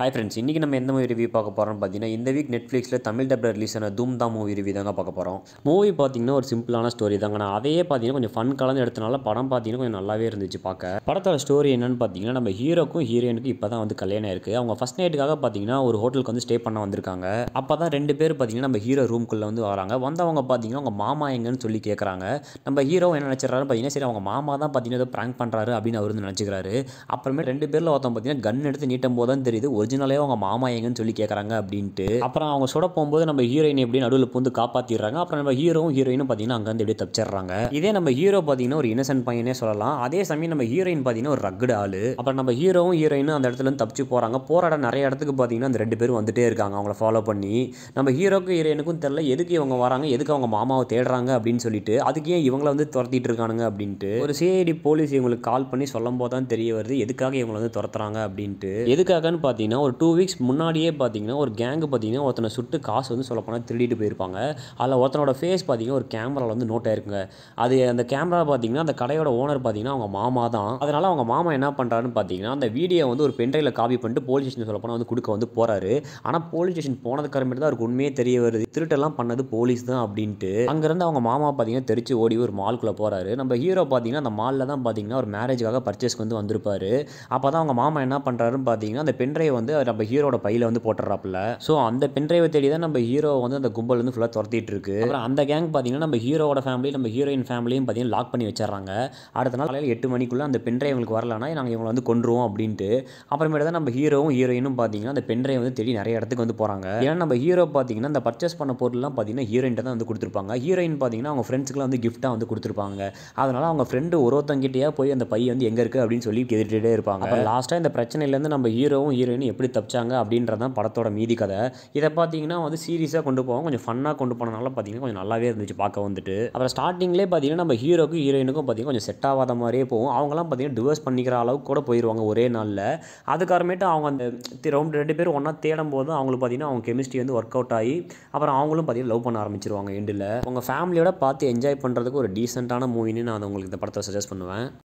Hi friends, இன்றைக்கி நம்ம எந்த மூவி ரிவ்யூ பார்க்க போகிறோம்னு பார்த்தீங்கன்னா, இந்த வீக் நெட்ஃப்ளிக்ஸில் தமிழ் டப்பில் ரிலீஸ் ஆன தூம் தாம் மூவி ரிவ்யூ தாங்க பார்க்க போகிறோம். மூவி பார்த்தீங்கன்னா ஒரு சிம்பிளான ஸ்டோரி தாங்க. நான் அதையே பார்த்தீங்கன்னா கொஞ்சம் ஃபன் கலந்து எடுத்தனால படம் பார்த்தீங்கன்னா கொஞ்சம் நல்லாவே இருந்துச்சு பார்க்க. படத்தோட ஸ்டோரி என்னன்னு பார்த்தீங்கன்னா, நம்ம ஹீரோக்கும் ஹீரோயினுக்கும் இப்போ தான் வந்து கல்யாணம் இருக்குது. அவங்க ஃபஸ்ட் நைட்டுக்காக பார்த்தீங்கன்னா ஒரு ஹோட்டலுக்கு வந்து ஸ்டே பண்ண வந்திருக்காங்க. அப்போ தான் 2 பேர் பார்த்தீங்கன்னா நம்ம ஹீரோ ரூம்குள்ளே வந்து வராங்க. வந்தவங்க பார்த்தீங்கன்னா அவங்க மாமா எங்கன்னு சொல்லி கேட்குறாங்க. நம்ம ஹீரோ என்ன நினச்சிடறாரு பார்த்தீங்கன்னா, சரி அவங்க மாமா தான் பார்த்தீங்கன்னா ஏதோ ப்ராங்க் பண்ணுறாரு அப்படின்னு அவர் வந்து நினச்சிக்கிறாரு. அப்புறமே 2 பேரில் ஒருத்தன் பார்த்தீங்கன்னா கன் எடுத்து நீட்டும் போது தான் தெரியுது ஒரிஜினலே அவங்க மாமா எங்கன்னு சொல்லி கேட்குறாங்க அப்படின்ட்டு. அப்புறம் அவங்க சுட போகும்போது நம்ம ஹீரோயின் எப்படி நடுவில் பூந்து காப்பாற்றிடுறாங்க. அப்புறம் நம்ம ஹீரோவும் ஹீரோயினும் பார்த்தீங்கன்னா அங்கேருந்து எப்படி தப்பிச்சிடுறாங்க. இதே நம்ம ஹீரோ பார்த்தீங்கன்னா ஒரு இன்னசென்ட் பையனே சொல்லலாம். அதே சமயம் நம்ம ஹீரோயின் பார்த்தீங்கன்னா ஒரு ரக்கடு ஆளு. அப்புறம் நம்ம ஹீரோவும் ஹீரோயினும் அந்த இடத்துல இருந்து தப்பிச்சு போகிறாங்க. போகிற இடம் நிறைய இடத்துக்கு பார்த்தீங்கன்னா அந்த 2 பேரும் வந்துட்டே இருக்காங்க அவங்கள ஃபாலோ பண்ணி. நம்ம ஹீரோக்கும் ஹீரோயினுக்கும் தெரியல எதுக்கு இவங்க வராங்க, எதுக்கு அவங்க மாமாவை தேடுறாங்க அப்படின்னு சொல்லிட்டு, அதுக்கு ஏன் இவங்களை வந்து துரத்திட்டு இருக்கானுங்க அப்படின்ட்டு ஒரு சிஐடி போலீஸ் இவங்களுக்கு கால் பண்ணி சொல்லும் போது தான் தெரிய வருது எதுக்காக இவங்களை வந்து துரத்துறாங்க அப்படின்ட்டு. எதுக்காகன்னு பார்த்தீங்கன்னா ஒரு 2 வீக்ஸ் முன்னாடியே பார்த்தீங்கன்னா ஒரு கேங்கு பார்த்தீங்கன்னா ஒருத்தனை சுட்டு காசு வந்து சொல்லப்போனால் திருடிட்டு போயிருப்பாங்க. அதில் ஒருத்தனோட ஃபேஸ் பார்த்தீங்கன்னா ஒரு கேமராவில் வந்து நோட் ஆயிருக்குங்க. அது அந்த கேமரா பார்த்தீங்கன்னா அந்த கடையோட ஓனர் பார்த்தீங்கன்னா அவங்க மாமா தான். அதனால் அவங்க மாமா என்ன பண்ணுறாருன்னு பார்த்தீங்கன்னா அந்த வீடியோ வந்து ஒரு பென்ட்ரைவில் காப்பி பண்ணிட்டு போலீஸ் ஸ்டேஷன் சொல்லப்போனால் வந்து கொடுக்க வந்து போகிறாரு. ஆனால் போலீஸ் ஸ்டேஷன் போனதுக்கப்புறமேட்டு தான் அவருக்கு உண்மையே தெரிய வருது திருட்டெல்லாம் பண்ணது போலீஸ் தான் அப்படின்ட்டு. அங்கேருந்து அவங்க மாமா பார்த்தீங்கன்னா தெரிச்சு ஓடி ஒரு மால்குள்ளே போகிறாரு. நம்ம ஹீரோ பார்த்தீங்கன்னா அந்த மாலில் தான் பார்த்தீங்கன்னா ஒரு மேரேஜுக்காக பர்ச்சேஸ்க்கு வந்து வந்திருப்பாரு. அப்போ தான் அவங்க மாமா என்ன பண்ணுறாருன்னு பார்த்தீங்கன்னா அந்த பென்ட்ரைவை வந்து நம்ம ஹீரோட பையில் வந்து போட்டுறாப்புல. ஸோ அந்த பென்ட்ரைவை தேடி தான் நம்ம ஹீரோ வந்து அந்த கும்பல் வந்து ஃபுல்லாக துரத்திட்டு இருக்கு. அப்புறம் அந்த கேங் பார்த்தீங்கன்னா நம்ம ஹீரோட ஃபேமிலி நம்ம ஹீரோயின் ஃபேமிலியும் பார்த்தீங்கன்னா லாக் பண்ணி வச்சிடறாங்க. அடுத்த நாள் காலையில் 8 மணிக்குள்ளே அந்த பென்ட்ரைவ் உங்களுக்கு வரலன்னா நாங்கள் இவங்களை வந்து கொன்றுவோம் அப்படின்ட்டு. அப்புறமேட்டு தான் நம்ம ஹீரோவும் ஹீரோயினும் பார்த்தீங்கன்னா அந்த பென்ட்ரைவ் வந்து தேடி நிறைய இடத்துக்கு வந்து போகிறாங்க. ஏன்னா நம்ம ஹீரோ பார்த்தீங்கன்னா அந்த பர்ச்சேஸ் பண்ண பொருள்லாம் பார்த்தீங்கன்னா ஹீரோயின்ட்ட தான் வந்து கொடுத்துருப்பாங்க. ஹீரோயின் பார்த்தீங்கன்னா அவங்க ஃப்ரெண்ட்ஸ்க்குலாம் வந்து கிஃப்ட்டாக வந்து கொடுத்துருப்பாங்க. அதனால் அவங்க ஃப்ரெண்டு ஒருத்தங்கிட்டே போய் அந்த பை வந்து எங்கே இருக்குது அப்படின்னு சொல்லி கேட்டுகிட்டே இருப்பாங்க. அப்புறம் லாஸ்ட்டாக இந்த பிரச்சனையிலேருந்து நம்ம ஹீரோவும் ஹீரோயினும் எப்படி தப்பிச்சாங்க அப்படின்றதான் படத்தோட மீதி கதை. இதை பார்த்தீங்கன்னா வந்து சீரியஸாக கொண்டு போவாங்க, கொஞ்சம் ஃபன்னாக கொண்டு போனனால பார்த்தீங்கன்னா கொஞ்சம் நல்லாவே இருந்துச்சு பார்க்க வந்துட்டு. அப்புறம் ஸ்டார்டிங்லேயே பார்த்தீங்கன்னா நம்ம ஹீரோக்கும் ஹீரோயினுக்கும் பார்த்தீங்கன்னா கொஞ்சம் செட் ஆகாத மாதிரியே போகும். அவங்களாம் பார்த்தீங்கன்னா டிவோர்ஸ் பண்ணிக்கிற அளவுக்கு கூட போயிடுவாங்க ஒரே நாளில். அதுக்கப்புறமேட்டு அவங்க அந்த 2 பேரும் ஒன்றா தேடும் போது அவங்களுக்கு பார்த்தீங்கன்னா அவங்க கெமிஸ்ட்ரி வந்து ஒர்க் அவுட் ஆகி அப்புறம் அவங்களும் பார்த்தீங்கன்னா லவ் பண்ண ஆரம்பிச்சிருவாங்க எண்டில். உங்கள் ஃபேமிலியோட பார்த்து என்ஜாய் பண்ணுறதுக்கு ஒரு டீசெண்டான மூவின்னு நான் உங்களுக்கு இந்த படத்தை சஜஸ்ட் பண்ணுவேன்.